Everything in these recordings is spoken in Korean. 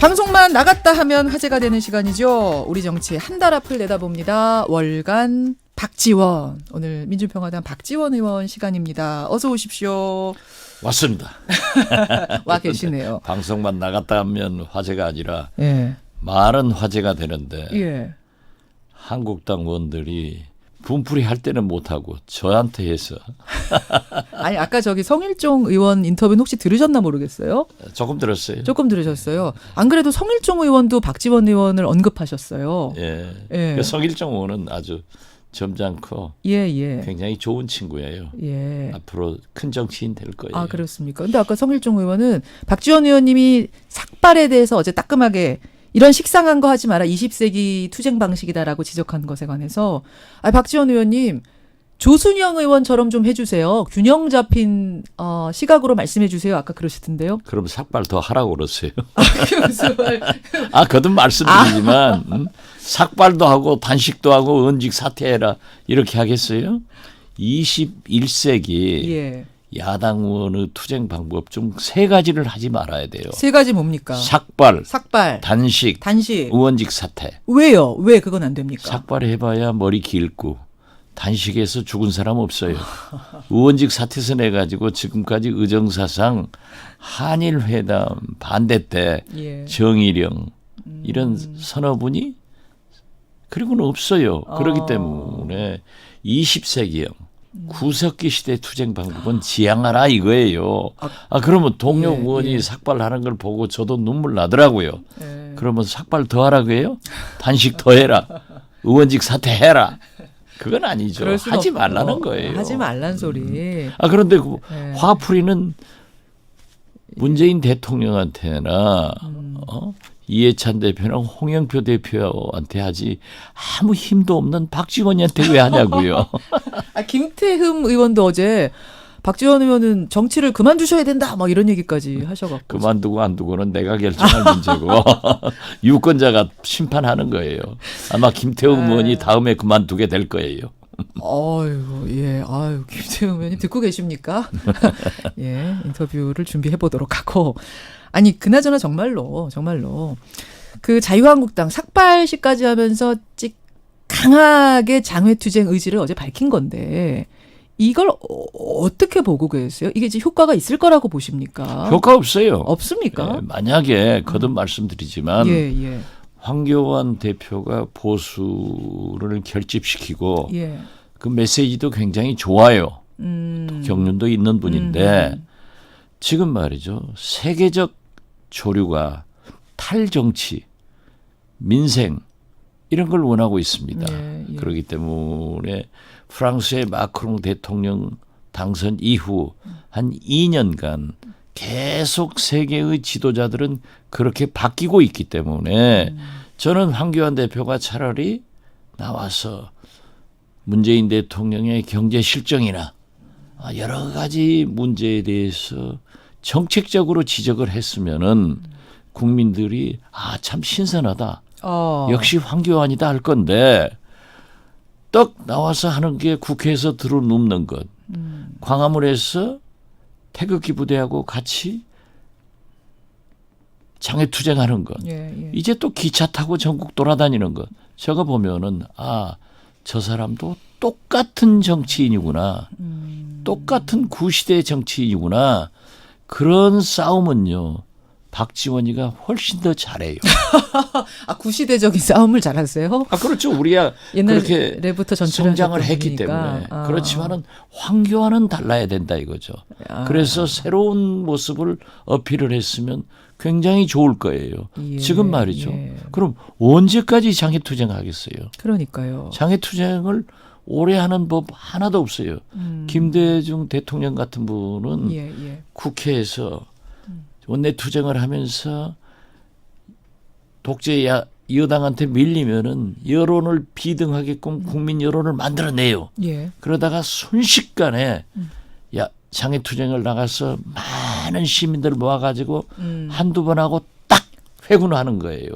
방송만 나갔다 하면 화제가 되는 시간이죠. 우리 정치의 한 달 앞을 내다봅니다. 월간 박지원. 오늘 민주평화당 박지원 의원 시간입니다. 어서 오십시오. 왔습니다. 와 계시네요. 방송만 나갔다 하면 화제가 아니라 예. 말은 화제가 되는데 예. 한국당 의원들이 분풀이 할 때는 못하고 저한테 해서 아니 아까 저기 성일종 의원 인터뷰는 혹시 들으셨나 모르겠어요. 조금 들었어요. 조금 들으셨어요. 안 그래도 성일종 의원도 박지원 의원을 언급하셨어요. 예. 예. 그 성일종 의원은 아주 점잖고 예. 굉장히 좋은 친구예요. 예. 앞으로 큰 정치인 될 거예요. 아 그렇습니까? 근데 아까 성일종 의원은 박지원 의원님이 삭발에 대해서 어제 따끔하게 이런 식상한 거 하지 마라. 20세기 투쟁 방식이다라고 지적한 것에 관해서 박지원 의원님 조순영 의원처럼 좀 해주세요. 균형 잡힌 시각으로 말씀해 주세요. 아까 그러시던데요. 그럼 삭발 더 하라고 그러세요. 무슨 말. 거듭 말씀드리지만 삭발도 하고 단식도 하고 은직 사퇴해라 이렇게 하겠어요? 21세기 예. 야당 의원의 투쟁 방법 중 세 가지를 하지 말아야 돼요. 세 가지 뭡니까? 삭발, 단식, 의원직 사퇴. 왜요? 왜 그건 안 됩니까? 삭발해봐야 머리 길고 단식해서 죽은 사람 없어요. 의원직 사퇴서 내가지고 지금까지 의정사상 한일회담 반대 때 예. 정의령 이런 서너분이 그리고는 없어요. 그렇기 때문에 20세기형 구석기 시대 투쟁 방법은 지향하라 이거예요. 그러면 동료 의원이 삭발하는 걸 보고 저도 눈물 나더라고요. 그러면 삭발 더 하라고 해요? 단식 더 해라. 의원직 사퇴해라. 그건 아니죠. 하지 말라는 거예요. 하지 말란 소리. 그런데 그 화풀이는 문재인 대통령한테나 이해찬 대표랑 홍영표 대표한테 하지 아무 힘도 없는 박지원이한테 왜 하냐고요. 김태흠 의원도 어제 박지원 의원은 정치를 그만두셔야 된다 막 이런 얘기까지 하셔갖고. 그만두고 안 두고는 내가 결정할 문제고 유권자가 심판하는 거예요. 아마 김태흠 의원이 다음에 그만두게 될 거예요. 아이고, 예. 김태흠 의원님 듣고 계십니까? 예, 인터뷰를 준비해 보도록 하고. 아니, 그나저나 정말로 그 자유한국당 삭발식까지 하면서 강하게 장외투쟁 의지를 어제 밝힌 건데 이걸 어떻게 보고 계세요? 이게 이제 효과가 있을 거라고 보십니까? 효과 없어요. 없습니까? 예, 만약에 거듭 말씀드리지만 예. 황교안 대표가 보수를 결집시키고 예. 그 메시지도 굉장히 좋아요. 경륜도 있는 분인데 지금 말이죠. 세계적 조류가 탈정치, 민생 이런 걸 원하고 있습니다. 예. 그렇기 때문에 프랑스의 마크롱 대통령 당선 이후 한 2년간 계속 세계의 지도자들은 그렇게 바뀌고 있기 때문에 저는 황교안 대표가 차라리 나와서 문재인 대통령의 경제 실정이나 여러 가지 문제에 대해서 정책적으로 지적을 했으면은 국민들이 참 신선하다. 역시 황교안이다 할 건데 떡 나와서 하는 게 국회에서 들어눕는 것. 광화문에서 태극기 부대하고 같이 장외투쟁하는 것. 예. 이제 또 기차 타고 전국 돌아다니는 것. 저거 보면은 저 사람도 똑같은 정치인이구나. 똑같은 구시대 정치인이구나. 그런 싸움은요. 박지원이가 훨씬 더 잘해요. 구시대적인 싸움을 잘하세요? 그렇죠. 우리가 옛날부터 그렇게 성장을 했기 때문에. 그렇지만은 황교안은 달라야 된다 이거죠. 그래서 새로운 모습을 어필을 했으면 굉장히 좋을 거예요. 예, 지금 말이죠. 예. 그럼 언제까지 장애투쟁 하겠어요? 그러니까요. 장애투쟁을 오래 하는 법 하나도 없어요. 김대중 대통령 같은 분은 국회에서 원내투쟁을 하면서 독재 여당한테 밀리면은 여론을 비등하게끔 국민 여론을 만들어내요. 그러다가 순식간에 장애투쟁을 나가서 많은 시민들 모아가지고 한두 번 하고 딱 회군하는 거예요.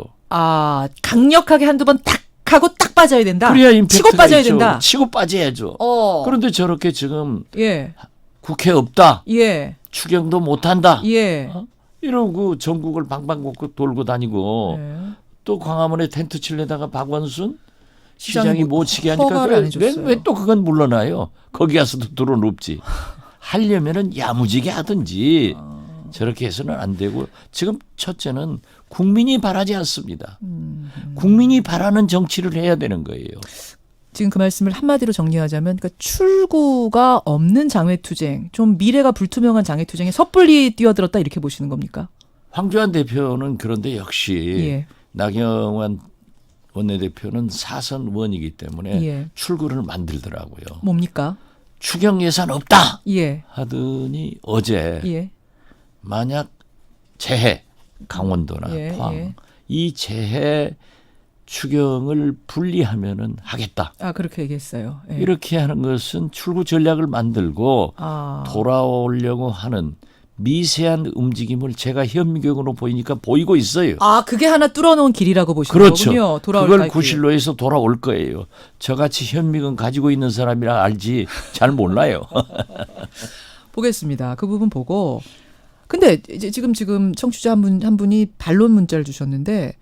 강력하게 한두 번 딱 하고 딱 빠져야 된다. 그래야 임팩트가 치고 빠져야 있죠. 된다. 치고 빠져야죠. 그런데 저렇게 지금 국회 없다. 추경도 못한다. 이러고 전국을 방방곡곡 돌고 다니고 네. 또 광화문에 텐트 칠려다가 박원순 시장이 시장이 못 치게 하니까 허가를 안 해줬어요. 왜 또 그건 물러나요? 거기 가서도 들어눕지. 하려면은 야무지게 하든지 저렇게 해서는 안 되고 지금 첫째는 국민이 바라지 않습니다. 국민이 바라는 정치를 해야 되는 거예요. 지금 그 말씀을 한마디로 정리하자면 그러니까 출구가 없는 장외투쟁, 좀 미래가 불투명한 장외투쟁에 섣불리 뛰어들었다 이렇게 보시는 겁니까? 황교안 대표는 그런데 역시 예. 나경원 원내대표는 사선 의원이기 때문에 예. 출구를 만들더라고요. 뭡니까? 추경 예산 없다 예. 하더니 어제 예. 만약 재해 강원도나 예, 포항 예. 이 재해 추경을 분리하면은 하겠다. 아, 그렇게 얘기했어요. 예. 이렇게 하는 것은 출구 전략을 만들고 아. 돌아오려고 하는 미세한 움직임을 제가 현미경으로 보이니까 보이고 있어요. 아, 그게 하나 뚫어놓은 길이라고 보시는 그렇죠. 거군요. 돌아올 그걸 갈 길. 구실로에서 돌아올 거예요. 저같이 현미경 가지고 있는 사람이라 알지 잘 몰라요. 보겠습니다. 그 부분 보고. 근데 이제 지금 청취자 한 분이 반론 문자를 주셨는데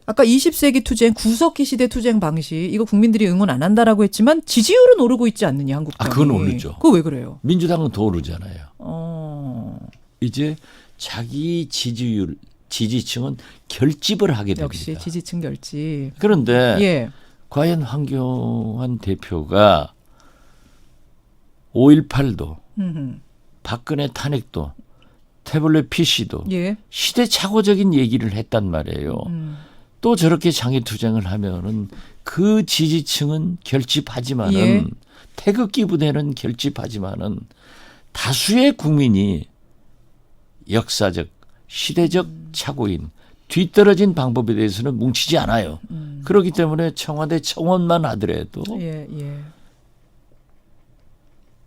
아까 20세기 투쟁, 구석기 시대 투쟁 방식 이거 국민들이 응원 안 한다라고 했지만 지지율은 오르고 있지 않느냐 한국당이. 아, 그건 오르죠. 그거 왜 그래요? 민주당은 더 오르잖아요. 이제 자기 지지층은 결집을 하게 됩니다. 역시 지지층 결집. 그런데 예. 과연 황교안 대표가 5.18도 박근혜 탄핵도 태블릿 PC도 예. 시대착오적인 얘기를 했단 말이에요. 또 저렇게 장애투쟁을 하면은 그 지지층은 결집하지만은 예. 태극기 부대는 결집하지만은 다수의 국민이 역사적 시대적 착오인 뒤떨어진 방법에 대해서는 뭉치지 않아요. 그렇기 때문에 청와대 청원만 하더라도 예.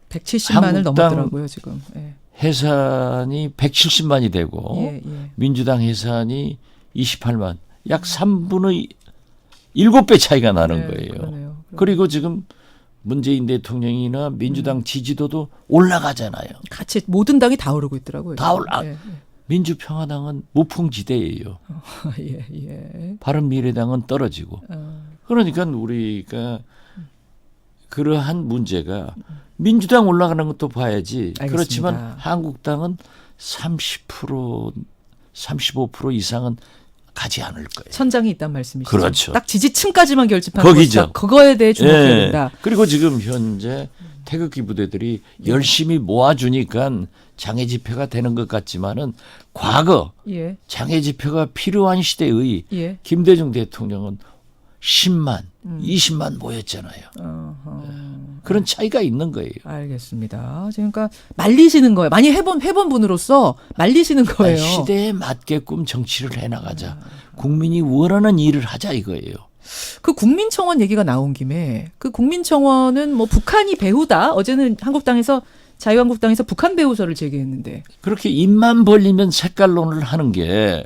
170만을 한국당 넘었더라고요 지금. 예. 해산이 170만이 되고 예. 민주당 해산이 28만 약 3분의 7배 차이가 나는 네, 거예요. 그러네요. 그리고 지금 문재인 대통령이나 민주당 지지도도 올라가잖아요. 같이 모든 당이 다 오르고 있더라고요. 다 올라. 예. 민주평화당은 무풍지대예요. 예. 바른미래당은 떨어지고. 그러니까 우리가 그러한 문제가 민주당 올라가는 것도 봐야지. 알겠습니다. 그렇지만 한국당은 30%, 35% 이상은 가지 않을 거예요. 천장이 있단 말씀이시죠. 그렇죠. 딱 지지층까지만 결집한 거기죠. 것이다. 그거에 대해 주목해야 예. 된다. 그리고 지금 현재 태극기 부대들이 열심히 모아주니까 장애 집회가 되는 것 같지만은 과거 예. 장애 집회가 필요한 시대의 예. 김대중 대통령은 10만, 20만 모였잖아요. 그런 차이가 있는 거예요. 알겠습니다. 지금 그러니까 말리시는 거예요. 많이 해본 분으로서 말리시는 거예요. 아니, 시대에 맞게끔 정치를 해나가자. 국민이 원하는 일을 하자 이거예요. 그 국민청원 얘기가 나온 김에 그 국민청원은 뭐 북한이 배후다. 어제는 한국당에서 자유한국당에서 북한 배후설을 제기했는데. 그렇게 입만 벌리면 색깔론을 하는 게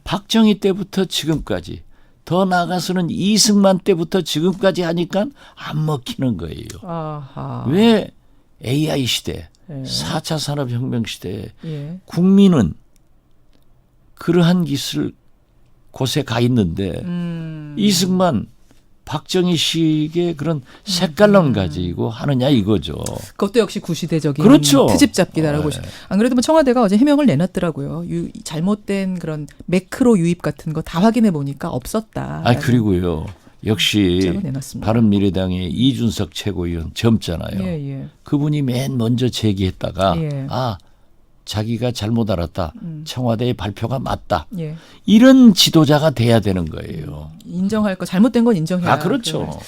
박정희 때부터 지금까지 더 나아가서는 이승만 때부터 지금까지 하니까 안 먹히는 거예요. 아하. 왜 AI 시대, 예. 4차 산업혁명 시대에 예. 국민은 그러한 기술 곳에 가 있는데 이승만, 박정희 식의 그런 색깔론 가지고 하느냐 이거죠. 그것도 역시 구시대적인 그렇죠. 트집 잡기다라고. 안 그래도 뭐 청와대가 어제 해명을 내놨더라고요. 잘못된 그런 매크로 유입 같은 거 다 확인해 보니까 없었다. 그리고요. 역시 내놨습니다. 바른미래당의 이준석 최고위원 젊잖아요. 예. 그분이 맨 먼저 제기했다가 예. 자기가 잘못 알았다. 청와대의 발표가 맞다. 예. 이런 지도자가 돼야 되는 거예요. 인정할 거 잘못된 건 인정해야. 그렇죠.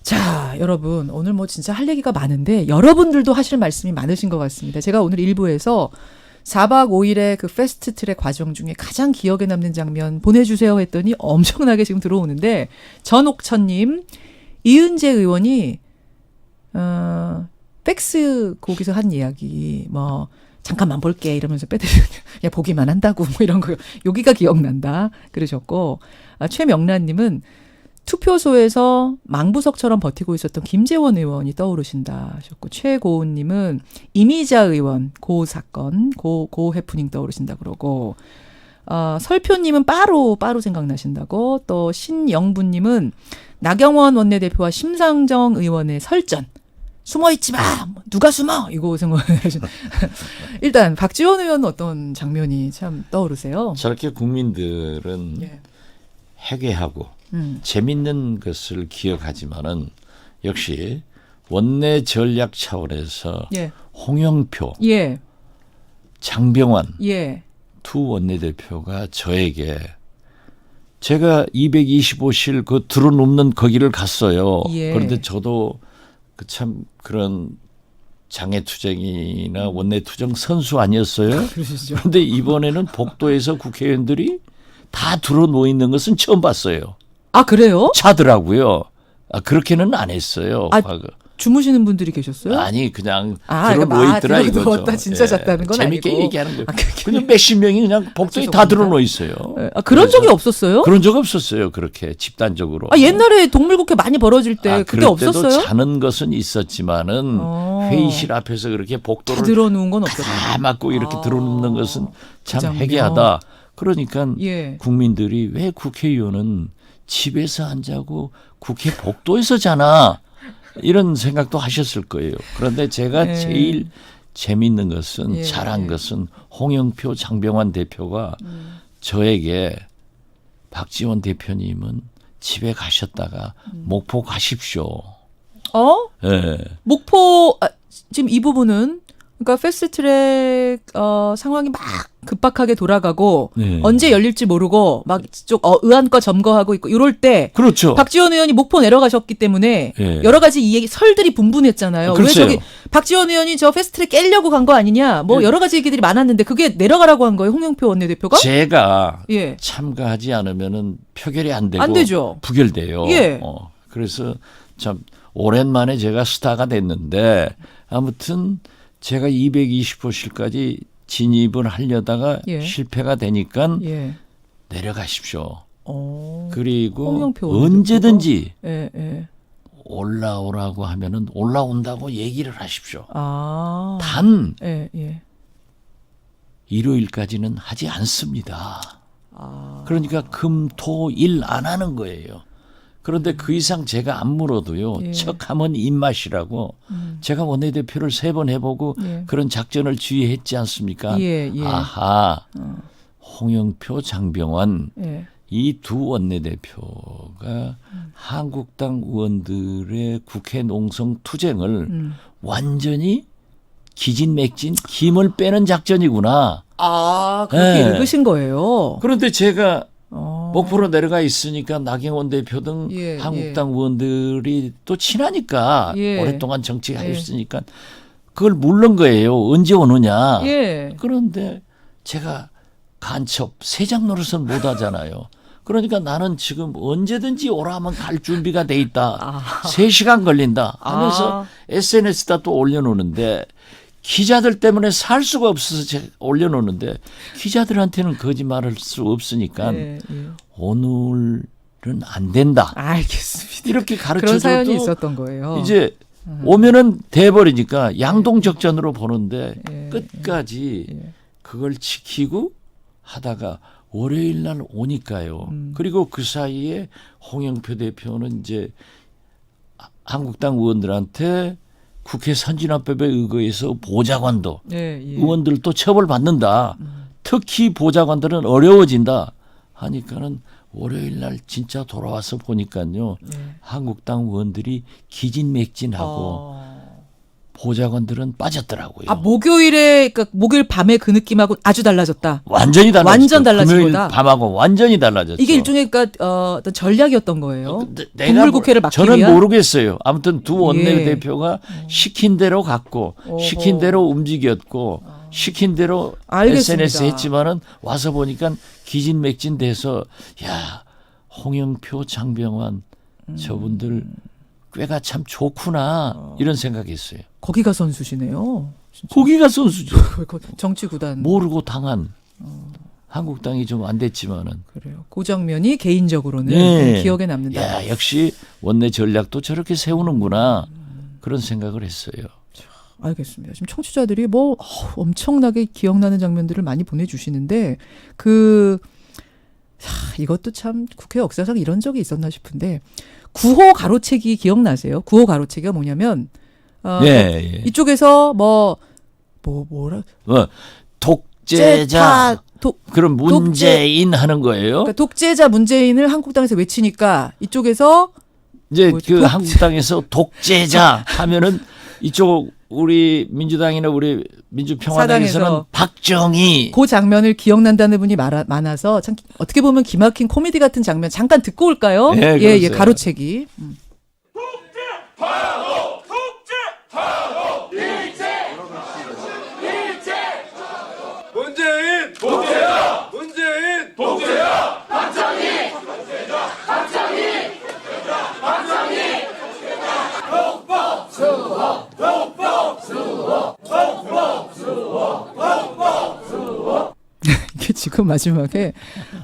자, 여러분 오늘 뭐 진짜 할 얘기가 많은데 여러분들도 하실 말씀이 많으신 것 같습니다. 제가 오늘 1부에서 4박 5일의 그 패스트트랙 과정 중에 가장 기억에 남는 장면 보내주세요 했더니 엄청나게 지금 들어오는데 전옥천님, 이은재 의원이 팩스 거기서 한 이야기 뭐 잠깐만 볼게 이러면서 야 보기만 한다고 뭐 이런 거 여기가 기억난다 그러셨고 최명란님은 투표소에서 망부석처럼 버티고 있었던 김재원 의원이 떠오르신다 하셨고, 최고은님은 이미자 의원 고 사건 고 해프닝 떠오르신다 그러고, 설표님은 빠로 생각나신다고, 또 신영부님은 나경원 원내대표와 심상정 의원의 설전, 숨어있지 마! 누가 숨어! 이거 생각하시나. 일단 박지원 의원은 어떤 장면이 참 떠오르세요? 저렇게 국민들은 예. 회개하고 재밌는 것을 기억하지만은 역시 원내 전략 차원에서 예. 홍영표, 예. 장병환 예. 두 원내대표가 저에게 제가 225실 그 들어눕는 거기를 갔어요. 예. 그런데 저도 그 참 그런 장애투쟁이나 원내투쟁 선수 아니었어요. 그러시죠. 그런데 이번에는 복도에서 국회의원들이 다 들어누워 있는 것은 처음 봤어요. 아, 그래요? 자더라고요. 그렇게는 안 했어요. 아, 과거. 주무시는 분들이 계셨어요? 아니 그냥 그러니까 들어누워 있더라 이거죠. 누웠다 진짜 잤다는 건 재밌게 아니고. 얘기하는 거예요. 그게- 그냥 몇십 명이 그냥 복도에 다 죄송합니다. 들어누워 있어요. 그런 적이 그래서 없었어요? 그런 적 없었어요. 그렇게 집단적으로. 옛날에 동물국회 많이 벌어질 때 그때 그럴 때도 없었어요? 자는 것은 있었지만은 회의실 앞에서 그렇게 다 복도를 들어누운 건 없었어요. 다 맞고 이렇게 들어눕는 것은 참 장면. 해괴하다. 그러니까 예. 국민들이 왜 국회의원은 집에서 안 자고 국회 복도에서 자나 이런 생각도 하셨을 거예요. 그런데 제가 예. 제일 재밌는 것은 예. 잘한 것은 홍영표 장병환 대표가 저에게 박지원 대표님은 집에 가셨다가 목포 가십시오. 예. 목포 지금 이 부분은 그러니까 패스트트랙 상황이 막 급박하게 돌아가고 네. 언제 열릴지 모르고 막 쪽 의안과 점거하고 있고 이럴 때 그렇죠. 박지원 의원이 목포 내려가셨기 때문에 예. 여러 가지 이 얘기 설들이 분분했잖아요. 왜 그렇죠. 저기 박지원 의원이 저 패스트트랙 깨려고 간 거 아니냐. 뭐 예. 여러 가지 얘기들이 많았는데 그게 내려가라고 한 거예요. 홍영표 원내대표가? 제가 예. 참가하지 않으면은 표결이 안 되고 안 되죠. 부결돼요. 예. 그래서 참 오랜만에 제가 스타가 됐는데 아무튼 제가 220호실까지 진입을 하려다가 예. 실패가 되니까 예. 내려가십시오. 어. 그리고 홍영표 원내대표가? 언제든지 예, 예. 올라오라고 하면은 올라온다고 얘기를 하십시오. 아. 단 예, 예. 일요일까지는 하지 않습니다. 아. 그러니까 금, 토, 일 안 하는 거예요. 그런데 그 이상 제가 안 물어도요. 예. 척하면 입맛이라고 제가 원내대표를 3번 해보고 예. 그런 작전을 주의했지 않습니까? 예, 예. 아하, 홍영표, 장병환 예. 이 두 원내대표가 한국당 의원들의 국회 농성 투쟁을 완전히 기진맥진 김을 빼는 작전이구나. 아, 그렇게 예. 읽으신 거예요. 그런데 제가 어. 목포로 내려가 있으니까 나경원 대표 등 예, 한국당 의원들이 또 친하니까 예. 오랫동안 정치하셨으니까 그걸 물른 거예요. 언제 오느냐. 예. 그런데 제가 간첩 세장 노릇은 못 하잖아요. 그러니까 나는 지금 언제든지 오라면 갈 준비가 돼 있다. 3시간 걸린다 하면서 SNS에다 또 올려놓는데 기자들 때문에 살 수가 없어서 제가 올려놓는데 기자들한테는 거짓말할 수 없으니까 예, 예. 오늘은 안 된다. 알겠습니다. 이렇게 그런 가르쳐줘도 사연이 있었던 거예요. 이제 오면은 돼버리니까 양동적전으로 보는데 예, 끝까지 예. 그걸 지키고 하다가 월요일 날 오니까요. 그리고 그 사이에 홍영표 대표는 이제 한국당 의원들한테 국회 선진화법에 의거해서 보좌관도 예, 예. 의원들도 처벌받는다. 특히 보좌관들은 어려워진다. 하니까는 월요일 날 진짜 돌아와서 보니까요. 예. 한국당 의원들이 기진맥진하고 보좌관들은 빠졌더라고요. 목요일에 그러니까 목요일 밤에 그 느낌하고 아주 달라졌다. 완전히 달라졌죠. 완전 달라진 금요일 거다. 밤하고 완전히 달라졌죠. 이게 일종의 그러니까 어떤 전략이었던 거예요. 내가 동물국회를 막기 저는 위한. 모르겠어요. 아무튼 두 원내대표가 예. 시킨 대로 갔고 어허. 시킨 대로 움직였고 시킨 대로 알겠습니다. SNS 했지만은 와서 보니까 기진맥진돼서 야 홍영표, 장병환 저분들 꾀가 참 좋구나 이런 생각했어요. 거기가 선수시네요. 거기가 선수죠. 정치 구단. 모르고 당한 한국당이 좀 안 됐지만은. 그래요. 그 장면이 개인적으로는 네. 기억에 남는다. 야, 역시 원내 전략도 저렇게 세우는구나. 그런 생각을 했어요. 알겠습니다. 지금 청취자들이 엄청나게 기억나는 장면들을 많이 보내주시는데 이것도 참 국회 역사상 이런 적이 있었나 싶은데 9호 가로채기 기억나세요? 9호 가로채기가 뭐냐면 예. 이쪽에서 독재자 그럼 문재인 하는 거예요? 그러니까 독재자 문재인을 한국당에서 외치니까 이쪽에서 이제 한국당에서 독재자 하면은 이쪽 우리 민주당이나 우리 민주평화당에서는 박정희. 그 장면을 기억난다는 분이 많아서 참 어떻게 보면 기막힌 코미디 같은 장면 잠깐 듣고 올까요? 예, 가로채기. 독재 파도 독재 파도 일제 문재인 독재야 문재인 독재야 박정희 독재자 박정희 박정희 독법 수호 독법 수호 독법 수호 독법 수호 이게 지금 마지막에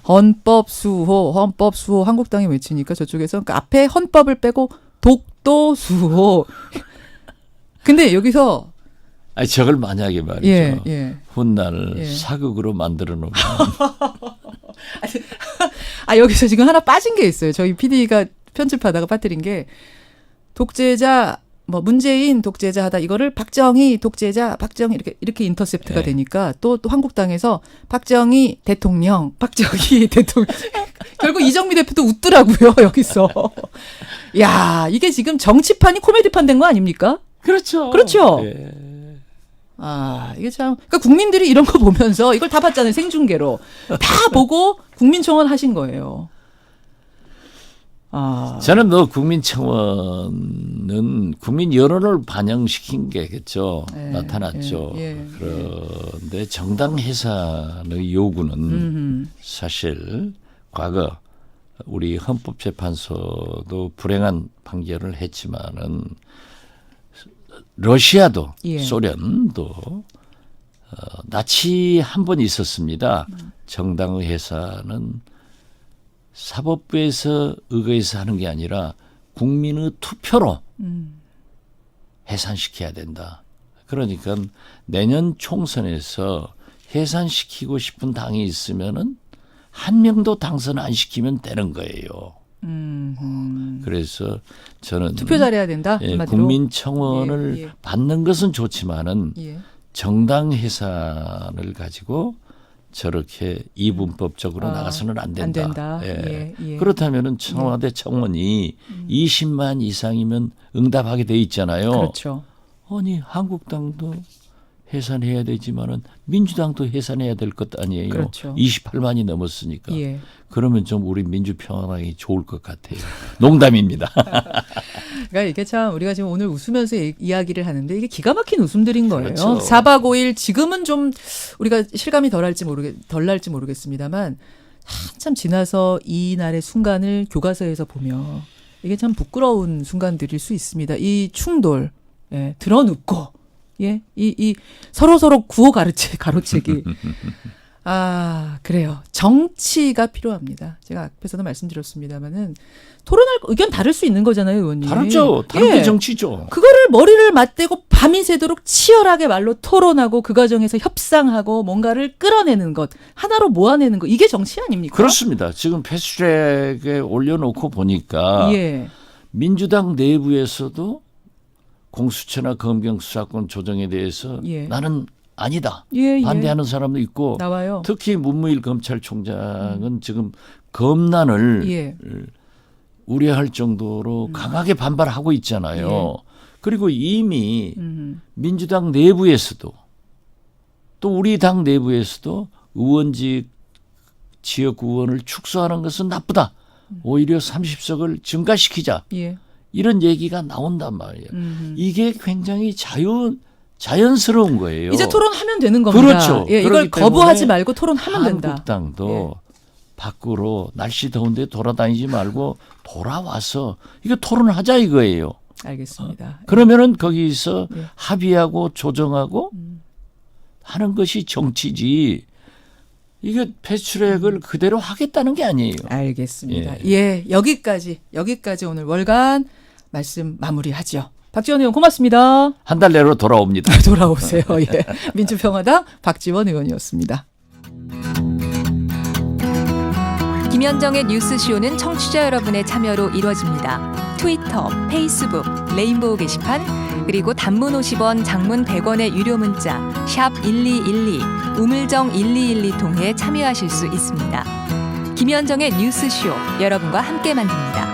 헌법 수호 한국당이 외치니까 저쪽에서 그러니까 앞에 헌법을 빼고 독도 수호. 근데 여기서 저걸 만약에 말이죠. 훗날 예. 사극으로 만들어 놓으면 여기서 지금 하나 빠진 게 있어요. 저희 PD가 편집하다가 빠뜨린 게 독재자 문재인 독재자 하다 이거를 박정희 독재자 박정희 이렇게 인터셉트가 네. 되니까 또 한국당에서 박정희 대통령 결국 이정미 대표도 웃더라고요. 여기서. 야, 이게 지금 정치판이 코미디판 된 거 아닙니까? 그렇죠. 예. 이게 참 그러니까 국민들이 이런 거 보면서 이걸 다 봤잖아요. 생중계로. 다 보고 국민청원 하신 거예요. 저는 국민청원은 국민 여론을 반영시킨 게겠죠. 나타났죠. 그런데 정당 해산의 요구는 사실 과거 우리 헌법재판소도 불행한 판결을 했지만은 러시아도 소련도 나치 한 번 있었습니다. 정당의 해산은 사법부에서 의거해서 하는 게 아니라 국민의 투표로 해산시켜야 된다. 그러니까 내년 총선에서 해산시키고 싶은 당이 있으면은 한 명도 당선 안 시키면 되는 거예요. 그래서 저는 투표 잘해야 된다. 국민청원을 받는 것은 좋지만은 정당 해산을 가지고 저렇게 이분법적으로 나가서는 안 된다. 그렇다면은 청와대 청원이 20만 이상이면 응답하게 돼 있잖아요. 그렇죠. 아니 한국당도 해산해야 되지만은 민주당도 해산해야 될 것 아니에요. 그렇죠. 28만이 넘었으니까. 그러면 좀 우리 민주평화당이 좋을 것 같아요. 농담입니다. 그러니까 이게 참 우리가 지금 오늘 웃으면서 이야기를 하는데 이게 기가 막힌 웃음들인 거예요. 그렇죠. 4박 5일 지금은 좀 우리가 실감이 덜 날지 모르겠습니다만 한참 지나서 이날의 순간을 교과서에서 보면 이게 참 부끄러운 순간들일 수 있습니다. 이 충돌, 드러눕고, 이 서로 9호 가로채기. 그래요. 정치가 필요합니다. 제가 앞에서도 말씀드렸습니다만은 토론할 의견 다를 수 있는 거잖아요, 의원님. 다르죠. 다른 게 정치죠. 그거를 머리를 맞대고 밤이 새도록 치열하게 말로 토론하고 그 과정에서 협상하고 뭔가를 끌어내는 것, 하나로 모아내는 것, 이게 정치 아닙니까? 그렇습니다. 지금 패스트트랙에 올려놓고 보니까 민주당 내부에서도 공수처나 검경 수사권 조정에 대해서 나는 아니다. 반대하는 사람도 있고 나와요. 특히 문무일 검찰총장은 지금 검난을 우려할 정도로 강하게 반발하고 있잖아요. 그리고 이미 민주당 내부에서도 또 우리 당 내부에서도 의원직 지역 의원을 축소하는 것은 나쁘다. 오히려 30석을 증가시키자. 이런 얘기가 나온단 말이에요. 이게 굉장히 자연스러운 거예요. 이제 토론하면 되는 겁니다. 그렇죠. 이걸 거부하지 말고 토론하면 된다. 한국당도 밖으로 날씨 더운데 돌아다니지 말고 돌아와서 이거 토론하자 이거예요. 알겠습니다. 그러면은 거기서 합의하고 조정하고 하는 것이 정치지. 이게 패스트트랙을 그대로 하겠다는 게 아니에요. 알겠습니다. 예, 여기까지 오늘 월간 말씀 마무리하죠. 박지원 의원 고맙습니다. 한 달 내로 돌아옵니다. 돌아오세요. 예. 민주평화당 박지원 의원이었습니다. 김현정의 뉴스쇼는 청취자 여러분의 참여로 이루어집니다. 트위터, 페이스북, 레인보우 게시판, 그리고 단문 50원, 장문 100원의 유료 문자 샵 1212, 우물정 1212 통해 참여하실 수 있습니다. 김현정의 뉴스쇼, 여러분과 함께 만듭니다.